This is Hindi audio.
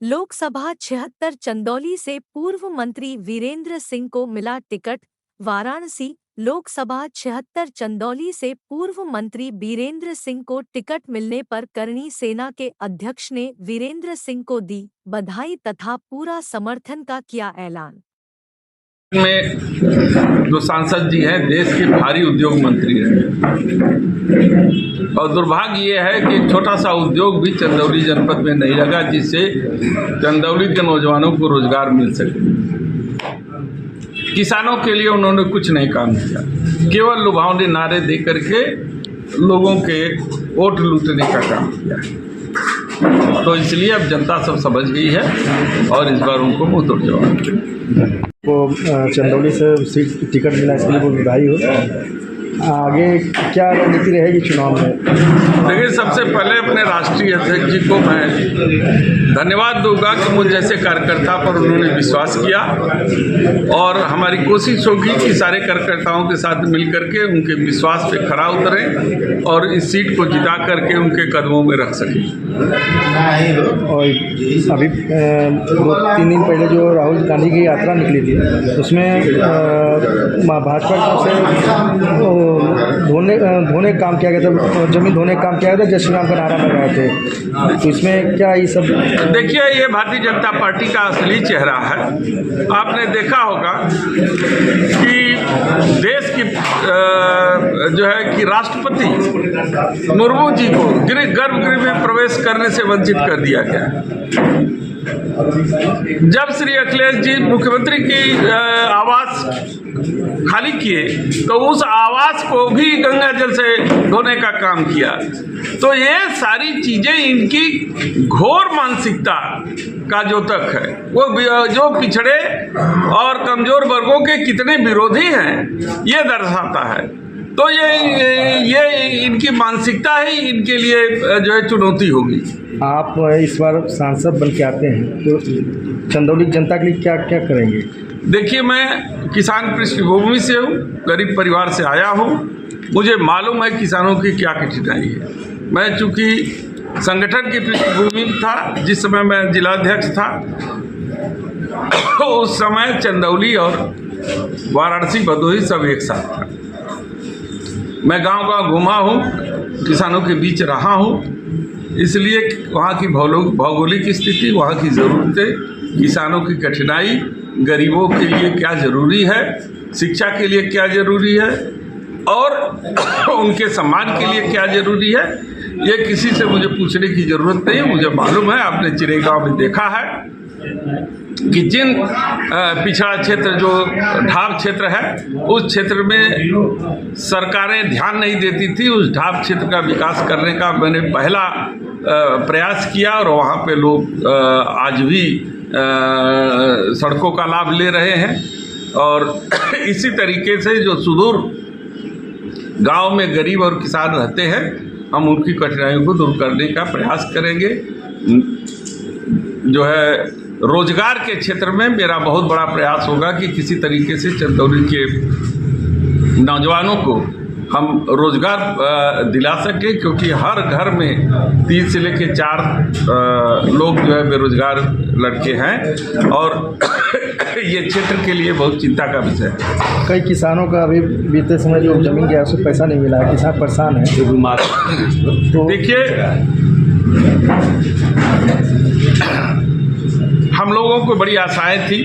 लोकसभा 76 चंदौली से पूर्व मंत्री वीरेंद्र सिंह को मिला टिकट। वाराणसी लोकसभा 76 चंदौली से पूर्व मंत्री वीरेंद्र सिंह को टिकट मिलने पर करणी सेना के अध्यक्ष ने वीरेंद्र सिंह को दी बधाई तथा पूरा समर्थन का किया ऐलान। में जो सांसद जी हैं देश के भारी उद्योग मंत्री रहे और दुर्भाग्य ये है कि एक छोटा सा उद्योग भी चंदौली जनपद में नहीं लगा जिससे चंदौली के नौजवानों को रोजगार मिल सके। किसानों के लिए उन्होंने कुछ नहीं काम किया, केवल लुभावने नारे दे करके लोगों के वोट लूटने का काम किया। तो इसलिए अब जनता सब समझ गई है और इस बार उनको मुंह तोड़ जवाब को चंदौली से सीट टिकट मिला, इसके लिए बहुत बधाई हो। आगे क्या रणनीति रहेगी चुनाव में? देखिए, सबसे पहले अपने राष्ट्रीय अध्यक्ष जी को मैं धन्यवाद दूंगा कि मुझ जैसे कार्यकर्ता पर उन्होंने विश्वास किया और हमारी कोशिश होगी कि सारे कार्यकर्ताओं के साथ मिलकर के उनके विश्वास पे खरा उतरें और इस सीट को जिता करके उनके कदमों में रख सकें। और अभी 2-3 दिन पहले जो राहुल गांधी की यात्रा निकली थी उसमें भाजपा से धोने काम किया गया था, जमीन धोने काम किया गया था, जय श्री राम का नारा लगाए थे। तो इसमें क्या ये सब? देखिए, ये भारतीय जनता पार्टी का असली चेहरा है। आपने देखा होगा कि देश की जो है कि राष्ट्रपति मुर्मू जी को गर्भगृह में प्रवेश करने से वंचित कर दिया गया। जब श्री अखिलेश जी मुख्यमंत्री की आवास खाली किए तो उस आवास को भी गंगा जल से धोने का काम किया। तो ये सारी चीजें इनकी घोर मानसिकता का जो तक है, वो जो पिछड़े और कमजोर वर्गों के कितने विरोधी हैं ये दर्शाता है। तो ये इनकी मानसिकता ही इनके लिए जो है चुनौती होगी। आप इस बार सांसद बन के आते हैं तो चंदौली जनता के लिए क्या क्या करेंगे? देखिए, मैं किसान पृष्ठभूमि से हूँ, गरीब परिवार से आया हूँ, मुझे मालूम है किसानों की क्या कठिनाई है। मैं चूँकि संगठन की पृष्ठभूमि था, जिस समय मैं जिलाध्यक्ष था उस समय चंदौली और वाराणसी भदोही सब एक साथ था। मैं गांव-गांव घूमा हूँ, किसानों के बीच रहा हूँ, इसलिए वहाँ की भौगोलिक स्थिति, वहाँ की ज़रूरतें, किसानों की कठिनाई, गरीबों के लिए क्या ज़रूरी है, शिक्षा के लिए क्या ज़रूरी है और उनके सम्मान के लिए क्या ज़रूरी है, ये किसी से मुझे पूछने की ज़रूरत नहीं। मुझे मालूम है, आपने चिरेगांव में देखा है कि जिन पिछड़ा क्षेत्र जो ढाब क्षेत्र है उस क्षेत्र में सरकारें ध्यान नहीं देती थी। उस ढाब क्षेत्र का विकास करने का मैंने पहला प्रयास किया और वहाँ पे लोग आज भी सड़कों का लाभ ले रहे हैं। और इसी तरीके से जो सुदूर गांव में गरीब और किसान रहते हैं, हम उनकी कठिनाइयों को दूर करने का प्रयास करेंगे। जो है रोजगार के क्षेत्र में मेरा बहुत बड़ा प्रयास होगा कि किसी तरीके से चंदौली के नौजवानों को हम रोजगार दिला सकें, क्योंकि हर घर में 3 से लेकर 4 लोग जो है बेरोजगार लड़के हैं और ये क्षेत्र के लिए बहुत चिंता का विषय है। कई किसानों का अभी बीते समय जो जमीन गया उसको पैसा नहीं मिला है, किसान परेशान है। तो देखिए, हम लोगों को बड़ी आशाएं थी